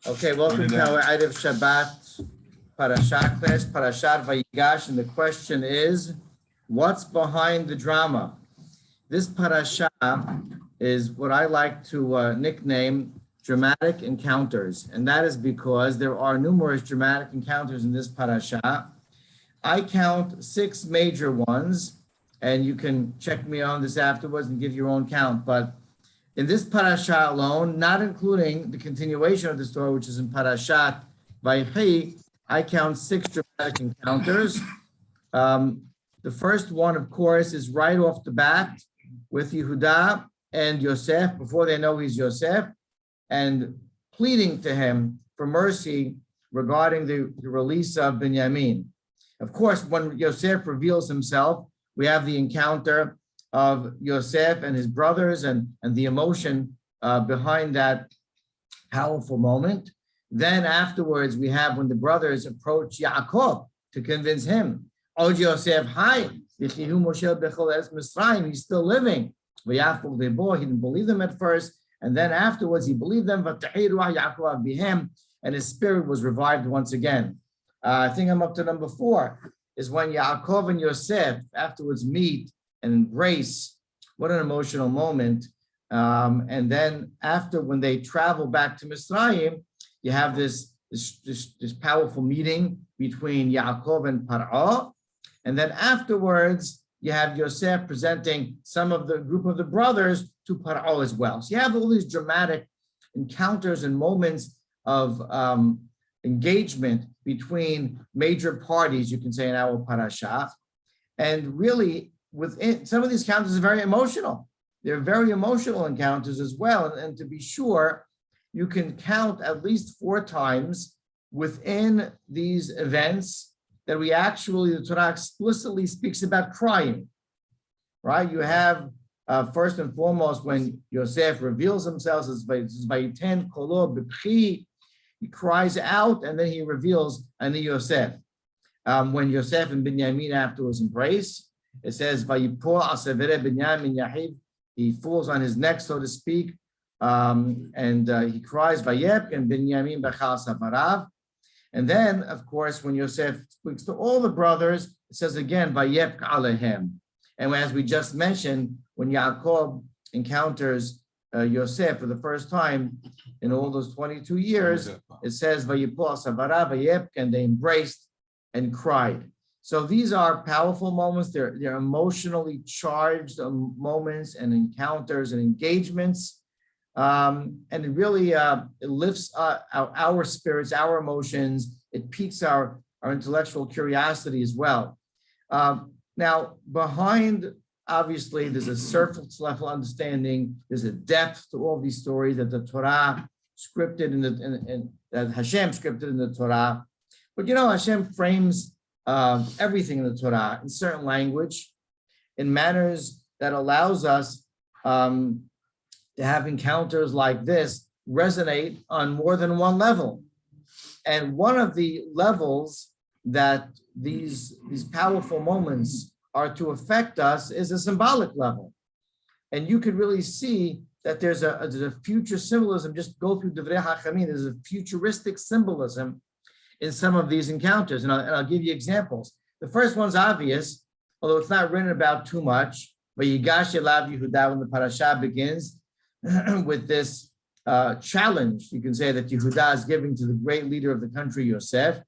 Okay, welcome to our Erev Shabbat Perashat class, Perashat Vayigash, and the question is, what's behind the drama? This parasha is what I like to nickname dramatic encounters, and that is because there are numerous dramatic encounters in this parasha. I count 6 major ones, and you can check me on this afterwards and give your own count, but in this parasha alone, not including the continuation of the story, which is in Perashat Vayigash, I count 6 dramatic encounters. The first one, of course, is right off the bat with Yehuda and Yosef, before they know he's Yosef, and pleading to him for mercy regarding the release of Binyamin. Of course, when Yosef reveals himself, we have the encounter of Yosef and his brothers and the emotion behind that powerful moment. Then afterwards, we have when the brothers approach Yaakov to convince him, "Oh, Yosef, hi, he's still living." He didn't believe them at first, and then afterwards he believed them, and his spirit was revived once again. I think I'm up to number 4, is when Yaakov and Yosef afterwards meet and embrace. What an emotional moment. And then after, when they travel back to Mitzrayim, you have this powerful meeting between Yaakov and Paro. And then afterwards, you have Yosef presenting some of the group of the brothers to Paro as well. So you have all these dramatic encounters and moments of engagement between major parties, you can say, in our parasha. And really, within some of these encounters are very emotional. They're very emotional encounters as well. And to be sure, you can count at least 4 times within these events that we actually, the Torah explicitly speaks about crying, right? You have first and foremost, when Yosef reveals himself as Vayiten Kolo B'Pchi, he cries out and then he reveals Ani Yosef. When Yosef and Binyamin afterwards embrace, it says, "Vayipol asavere Binyamin Yahiv." He falls on his neck, so to speak, and he cries, "Vayep and Binyamin b'chal savarav." And then, of course, when Yosef speaks to all the brothers, it says again, "Vayep alehem." And as we just mentioned, when Yaakov encounters Yosef for the first time in all those 22 years, it says, "Vayipol savarav vayep," and they embraced and cried. So these are powerful moments. They're emotionally charged moments and encounters and engagements. And it really it lifts our spirits, our emotions. It piques our intellectual curiosity as well. Now, behind, obviously, there's a surface level understanding. There's a depth to all these stories that the Torah scripted that Hashem scripted in the Torah. But Hashem frames everything in the Torah in certain language, in manners that allows us to have encounters like this resonate on more than one level. And one of the levels that these powerful moments are to affect us is a symbolic level. And you could really see that there's a future symbolism. Just go through Divrei HaChamim, there's a futuristic symbolism in some of these encounters, and I'll give you examples. The first one's obvious, although it's not written about too much. Vayigash elav Yehuda, when the parasha begins with this challenge, you can say, that Yehuda is giving to the great leader of the country, Yosef.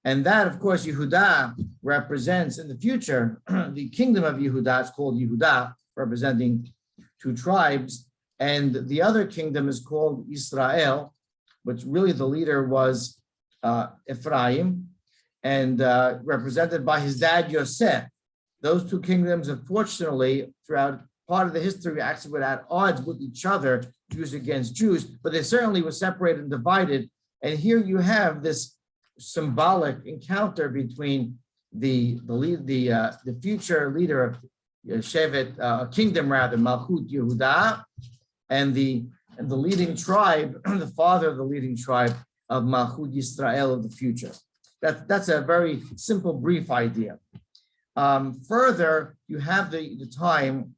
And that, of course, Yehuda represents in the future the kingdom of Yehuda. It's called Yehuda, representing 2 tribes. And the other kingdom is called Israel, which really the leader was Ephraim, and represented by his dad Yosef. Those 2 kingdoms, unfortunately, throughout part of the history, actually were at odds with each other, Jews against Jews, but they certainly were separated and divided. And here you have this symbolic encounter between the future leader of Shevet, kingdom rather, Malchut Yehuda, and the leading tribe, the father of the leading tribe of Malchut Yisrael of the future. That's a very simple, brief idea. Further, you have the time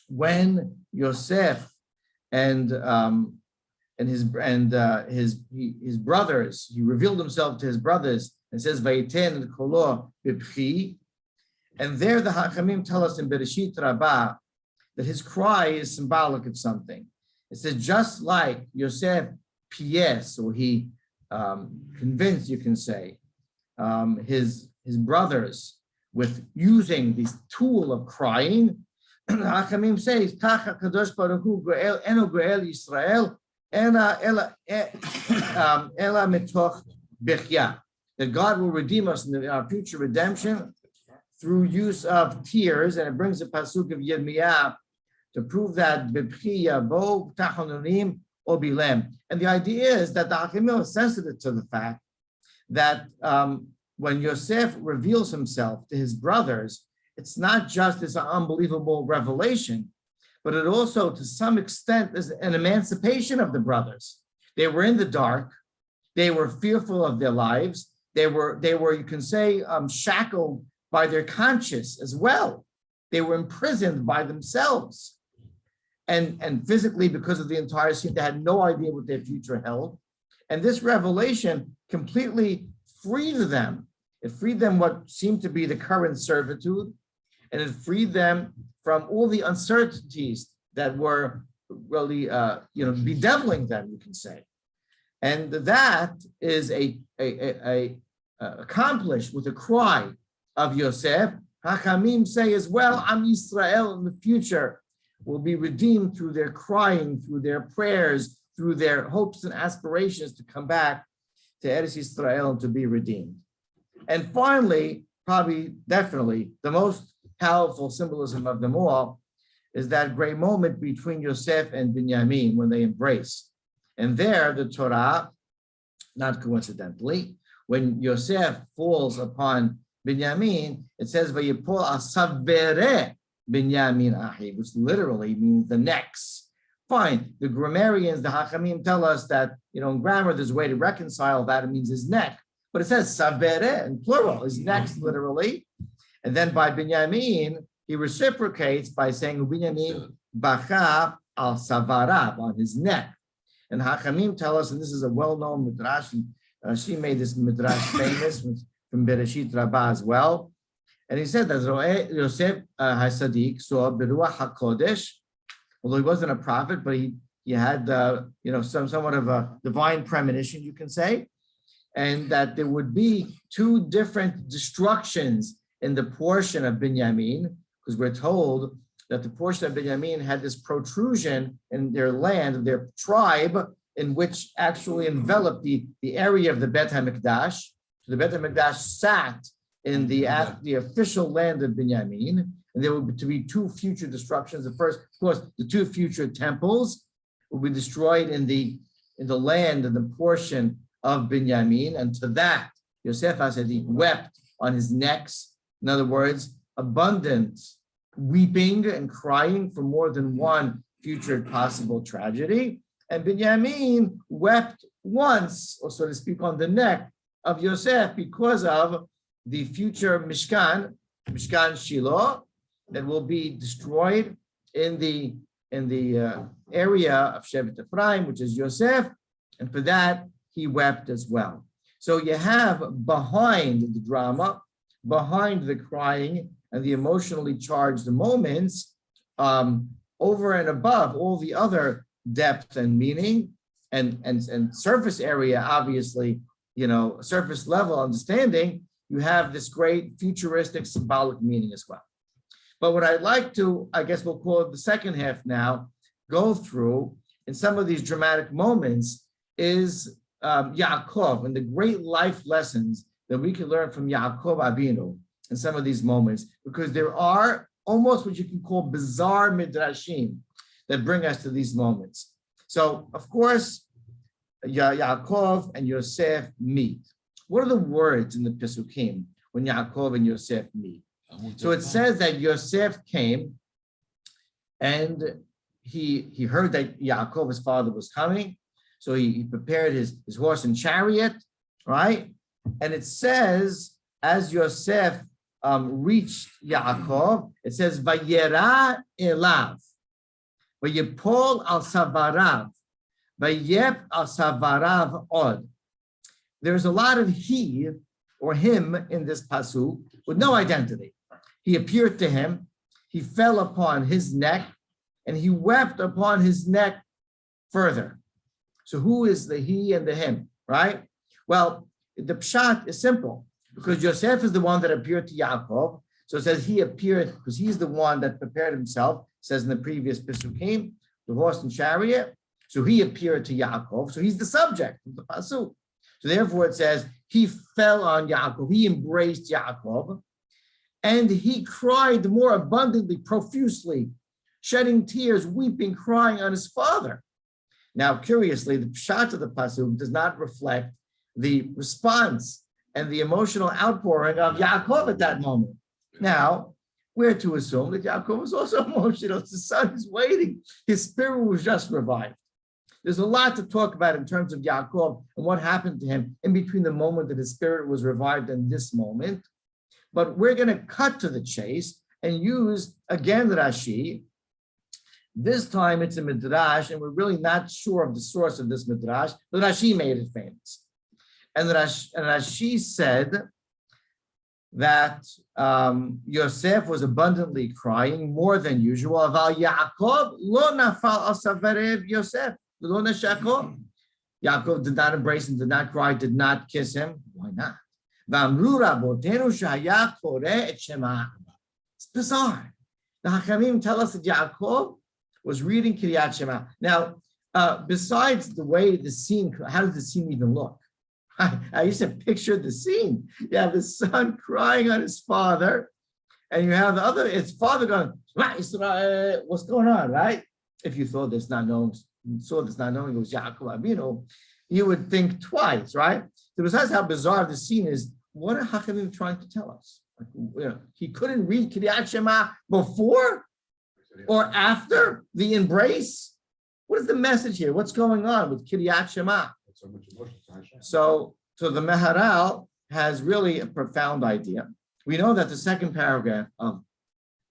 when Yosef and his brothers. He revealed himself to his brothers and says, "Vayiten kolo b'pchi." And there the Hachamim tell us in Perashat Rabbah that his cry is symbolic of something. It says, just like Yosef pies, or he convinced, you can say, his brothers with using this tool of crying. Hachamim says, "Kacha Kadosh Baruch Hu goel eno goel Yisrael ela mitoch bechya." That God will redeem us in our future redemption through use of tears, and it brings the pasuk of Yirmiyah to prove that b'pchiya bo tachonunim obilem. And the idea is that the Hachamim is sensitive to the fact that when Yosef reveals himself to his brothers, it's not just this unbelievable revelation, but it also, to some extent, is an emancipation of the brothers. They were in the dark. They were fearful of their lives. They were, you can say, shackled by their conscience as well. They were imprisoned by themselves. And physically, because of the entire scene, they had no idea what their future held. And this revelation completely freed them. It freed them what seemed to be the current servitude, and it freed them from all the uncertainties that were really, bedeviling them, you can say. And that is accomplished with a cry of Yosef. Hachamim say as well, Am Yisrael in the future will be redeemed through their crying, through their prayers, through their hopes and aspirations to come back to Eretz Yisrael and to be redeemed. And finally, definitely, the most powerful symbolism of them all is that great moment between Yosef and Binyamin when they embrace. And there, the Torah, not coincidentally, when Yosef falls upon Binyamin, it says, "Vayipol al savere Binyamin ahi," which literally means the necks. Fine, the grammarians, the Hachamim tell us that, in grammar, there's a way to reconcile that. It means his neck. But it says savere in plural, his necks literally. And then by Binyamin, he reciprocates by saying, Binyamin bacha al savarav, on his neck. And Hachamim tell us, and this is a well-known midrash, and she made this midrash famous from Perashat Rabbah as well. And he said that Yosef HaSadiq saw Beruach HaKodesh, although he wasn't a prophet, but he had somewhat of a divine premonition, you can say, and that there would be two different destructions in the portion of Binyamin, because we're told that the portion of Binyamin had this protrusion in their land, their tribe, in which actually enveloped the area of the Bet HaMikdash. So the Bet HaMikdash sat in the official land of Binyamin, and there would to be two future destructions. The first, of course, the two future temples will be destroyed in the land and the portion of Binyamin, and to that, Yosef HaSadiq wept on his necks. In other words, abundant weeping and crying for more than one future possible tragedy. And Binyamin wept once, or so to speak, on the neck of Yosef because of the future Mishkan Shiloh, that will be destroyed in the area of Shevet Ephraim, which is Yosef, and for that he wept as well. So you have behind the drama, behind the crying and the emotionally charged moments, over and above all the other depth and meaning and surface area, obviously, surface level understanding, you have this great futuristic symbolic meaning as well. But what I'd like to, I guess we'll call it the second half now, go through in some of these dramatic moments is Yaakov and the great life lessons that we can learn from Yaakov Avinu in some of these moments, because there are almost what you can call bizarre midrashim that bring us to these moments. So, of course, Yaakov and Yosef meet. What are the words in the Pesukim when Yaakov and Yosef meet? So it says that Yosef came and he heard that Yaakov, his father, was coming. So he prepared his horse and chariot, right? And it says, as Yosef reached Yaakov, it says, Vayera elav, Vayipol al savarav, Vayep asavarav od. There's a lot of he or him in this pasuk with no identity. He appeared to him, he fell upon his neck, and he wept upon his neck further. So who is the he and the him, right? Well, the pshat is simple because Yosef is the one that appeared to Yaakov. So it says he appeared because he's the one that prepared himself, says in the previous Pesukim, the horse and chariot. So he appeared to Yaakov. So he's the subject of the pasuk. So therefore it says he fell on Yaakov. He embraced Yaakov and he cried more abundantly, profusely, shedding tears, weeping, crying on his father. Now, curiously, the pshat of the pasuk does not reflect the response and the emotional outpouring of Yaakov at that moment. Now, we're to assume that Yaakov was also emotional. His son is waiting. His spirit was just revived. There's a lot to talk about in terms of Yaakov and what happened to him in between the moment that his spirit was revived and this moment. But we're going to cut to the chase and use, again, Rashi. This time it's a midrash, and we're really not sure of the source of this midrash, but Rashi made it famous. And Rashi said that Yosef was abundantly crying more than usual. Aval Yaakov lo nafal asaverev Yosef lo neshako. Yaakov did not embrace him, did not cry, did not kiss him. Why not? V'amru rabotenu shehaya koreh et shema. It's bizarre. The Hachamim tell us that Yaakov was reading Kiryat Shema. Now, besides the way the scene, how does the scene even look? I used to picture the scene. You have the son crying on his father, and you have the other, his father going, what's going on, right? If you thought this not knowing, saw this not knowing it was Yaakov Avinu, you would think twice, right? So besides how bizarre the scene is, what are Hachamim trying to tell us? He couldn't read Kiryat Shema before or after the embrace? What is the message here? What's going on with Kiryat Shema? So the Maharal has really a profound idea. We know that the second paragraph of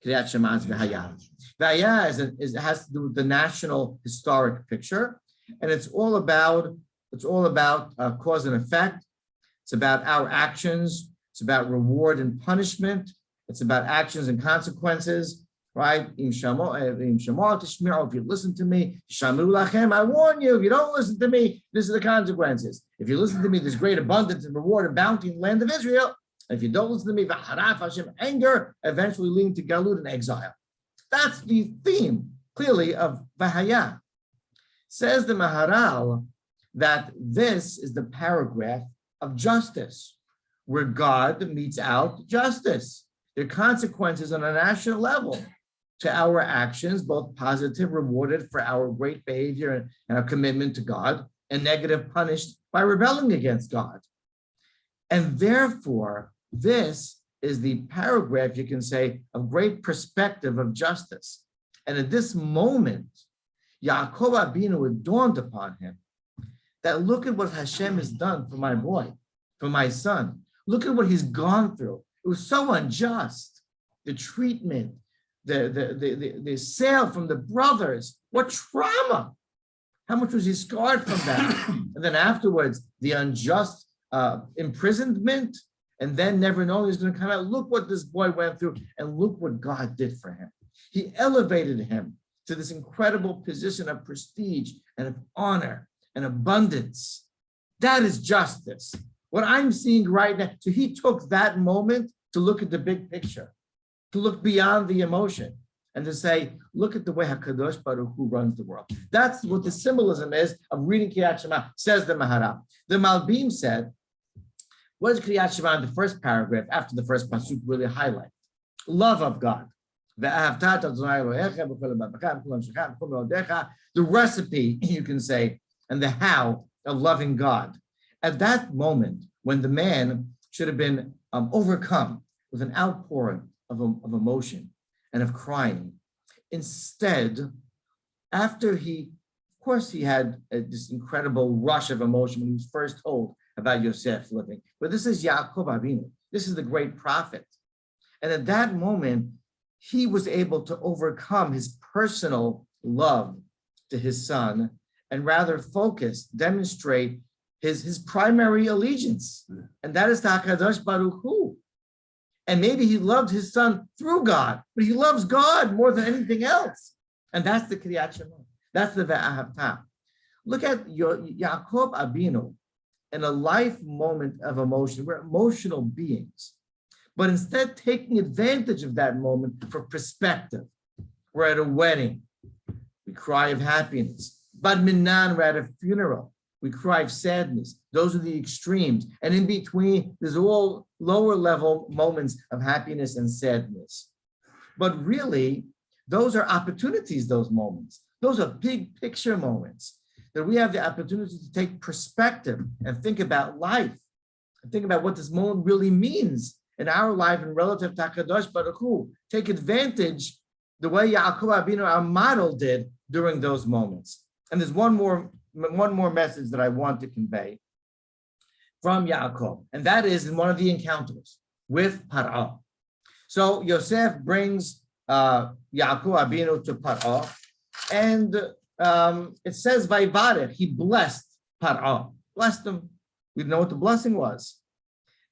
Kiryat Shema is V'haya. V'haya has to do with the national historic picture, and it's all about cause and effect. It's about our actions. It's about reward and punishment. It's about actions and consequences. Right? If you listen to me, I warn you. If you don't listen to me, this is the consequences. If you listen to me, there's great abundance and reward and bounty in the land of Israel. If you don't listen to me, anger, eventually leading to galut and exile. That's the theme, clearly, of Vahaya. Says the Maharal that this is the paragraph of justice, where God metes out justice. There are consequences on a national level to our actions, both positive, rewarded for our great behavior and our commitment to God, and negative, punished by rebelling against God. And therefore, this is the paragraph, you can say, of great perspective of justice. And at this moment, Yaakov Abinu, it dawned upon him that look at what Hashem has done for my boy, for my son. Look at what he's gone through. It was so unjust. The treatment, the sale from the brothers, what trauma. How much was he scarred from that? And then afterwards, the unjust imprisonment, and then never knowing he's going to come out. Look what this boy went through, and look what God did for him. He elevated him to this incredible position of prestige and of honor and abundance. That is justice. What I'm seeing right now, so he took that moment to look at the big picture, to look beyond the emotion, and to say, look at the way HaKadosh Baruch Hu runs the world. That's what the symbolism is of reading Kiryat Shema, says the Maharal. The Malbim said, what does Kiryat Shema in the first paragraph, after the first pasuk, really highlight? Love of God. The recipe, you can say, and the how of loving God. At that moment, when the man should have been overcome with an outpouring of emotion and of crying, instead, after he had this incredible rush of emotion when he was first told about Yosef living, but this is Yaakov Avinu, this is the great prophet. And at that moment, he was able to overcome his personal love to his son and rather focus, demonstrate his primary allegiance, and that is to HaKadosh Baruch Hu. And maybe he loved his son through God, but he loves God more than anything else. And that's the Kriyat Shema. That's the Ve'ahavta. Look at Yaakov Abinu in a life moment of emotion. We're emotional beings. But instead taking advantage of that moment for perspective. We're at a wedding. We cry of happiness. Bad Minan, we're at a funeral. We cry of sadness. Those are the extremes. And in between, there's all lower level moments of happiness and sadness. But really, those are opportunities, those moments. Those are big picture moments that we have the opportunity to take perspective and think about life and think about what this moment really means in our life and relative to HaKadosh Baruch Hu. Take advantage the way Yaakov Abinu, our model, did during those moments. And there's one more message that I want to convey from Yaakov, and that is in one of the encounters with Paro. So Yosef brings Yaakov Abinu to Paro, and it says Vayigash, he blessed Paro, blessed him. We know what the blessing was.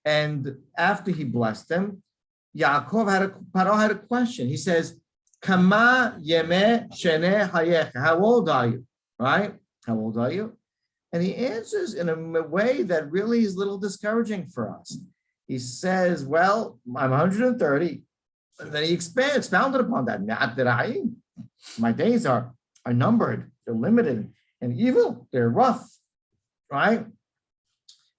And after he blessed him, Paro had a question. He says, Kama yeme shene hayecha. How old are you? Right? How old are you? And he answers in a way that really is a little discouraging for us. He says, well, I'm 130. And then he expounded upon that. My days are numbered, they're limited, and evil, they're rough, right?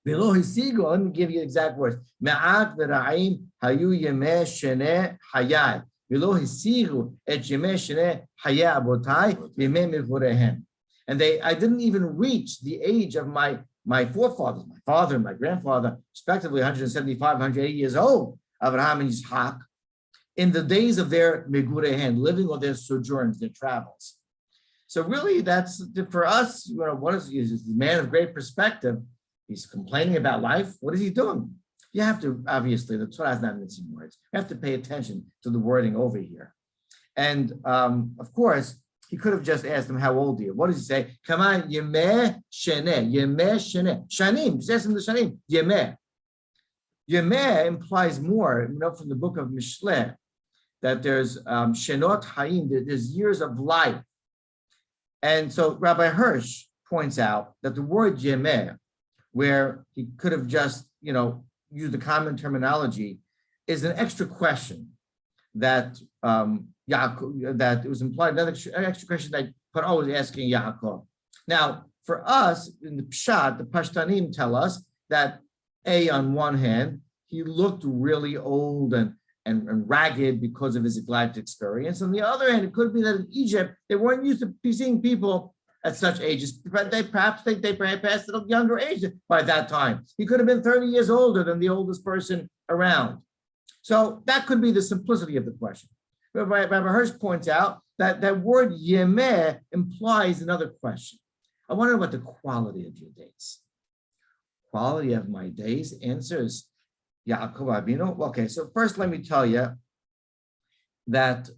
Below his seagull, let me give you exact words. Me'at v'ra'im hayu yemeh sheneh hayai. Below his seagull, et yemeh sheneh hayai abotai yemeh mevurehem. And I didn't even reach the age of my forefathers, my father and my grandfather, respectively 175, 180 years old, Abraham and Yitzhak, in the days of their megurehen, living or their sojourns, their travels. So really, that's for us. He's a man of great perspective. He's complaining about life. What is he doing? You have to, obviously, the Torah is not missing words. You have to pay attention to the wording over here. And of course, he could have just asked him, how old are you? What does he say? Come on, yemeh sheneh, yemeh sheneh. Shanim, just ask him the shanim, yemeh. Yemeh implies more, from the book of Mishleh, that there's shenot hayim, there's years of life. And so Rabbi Hirsch points out that the word yemeh, where he could have just, used the common terminology, is an extra question that that it was implied, another extra question that Paro was asking Yaakov. Now, for us, in the Pshat, the Pashtanim tell us that on one hand, he looked really old and ragged because of his life experience. On the other hand, it could be that in Egypt, they weren't used to seeing people at such ages. But they passed at a younger age by that time. He could have been 30 years older than the oldest person around. So that could be the simplicity of the question. Rabbi Hirsch points out that that word yemeh implies another question. I wonder what the quality of your days. Quality of my days answers Yaakov Abinu. Okay, so first let me tell you that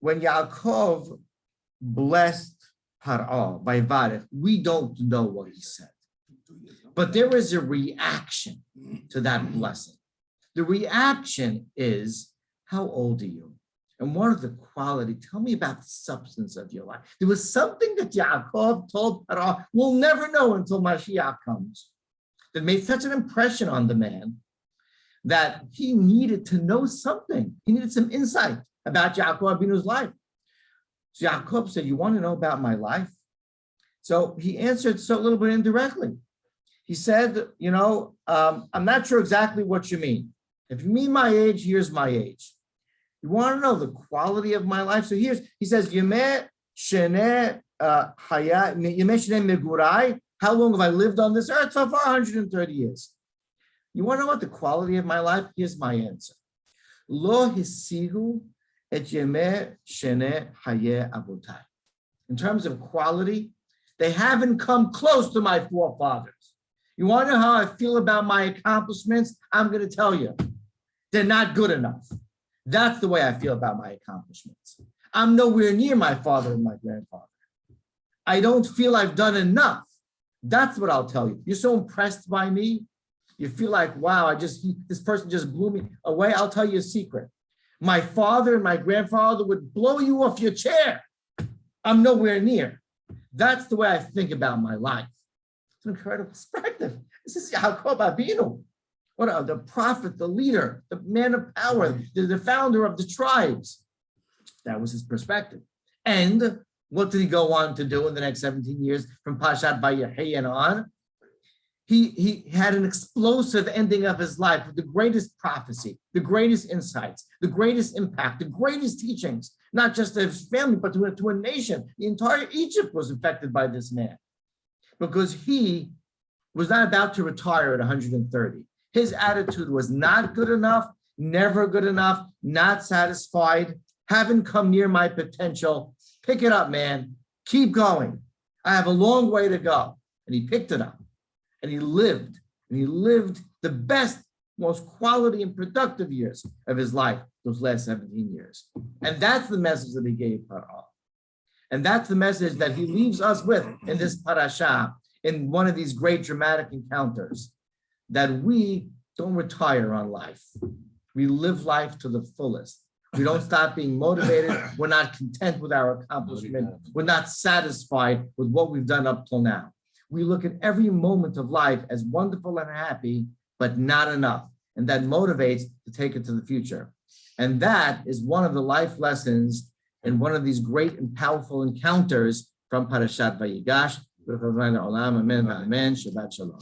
when Yaakov blessed Paro by Vayigash, we don't know what he said. But there is a reaction to that blessing. The reaction is, how old are you? And what are the quality? Tell me about the substance of your life. There was something that Yaakov told Paro, we'll never know until Mashiach comes, that made such an impression on the man that he needed to know something. He needed some insight about Yaakov Abinu's life. So Yaakov said, you want to know about my life? So he answered a little bit indirectly. He said, I'm not sure exactly what you mean. If you mean my age, here's my age. You want to know the quality of my life? So he says, Yemeh sheneh hayah, Yemeh sheneh megurai. How long have I lived on this earth? So far, 130 years. You want to know what the quality of my life? Here's my answer. Lo hisihu et Yemeh sheneh hayeh abutai. In terms of quality, they haven't come close to my forefathers. You want to know how I feel about my accomplishments? I'm going to tell you. They're not good enough. That's the way I feel about my accomplishments. I'm nowhere near my father and my grandfather. I don't feel I've done enough. That's what I'll tell you. You're so impressed by me. You feel like, wow, this person just blew me away. I'll tell you a secret. My father and my grandfather would blow you off your chair. I'm nowhere near. That's the way I think about my life. It's an incredible perspective. This is Yaakov Avinu. What the prophet, the leader, the man of power, the founder of the tribes. That was his perspective. And what did he go on to do in the next 17 years from Perashat Vayigash and on? He had an explosive ending of his life with the greatest prophecy, the greatest insights, the greatest impact, the greatest teachings, not just to his family, but to a nation. The entire Egypt was affected by this man because he was not about to retire at 130. His attitude was not good enough, never good enough, not satisfied, haven't come near my potential. Pick it up, man. Keep going. I have a long way to go. And he picked it up. And he lived the best, most quality and productive years of his life, those last 17 years. And that's the message that he gave Paro. And that's the message that he leaves us with in this parasha, in one of these great dramatic encounters, that we don't retire on life. We live life to the fullest. We don't stop being motivated. We're not content with our accomplishment. We're not satisfied with what we've done up till now. We look at every moment of life as wonderful and happy, but not enough. And that motivates to take it to the future. And that is one of the life lessons in one of these great and powerful encounters from Perashat Vayigash. Amen. Shabbat shalom.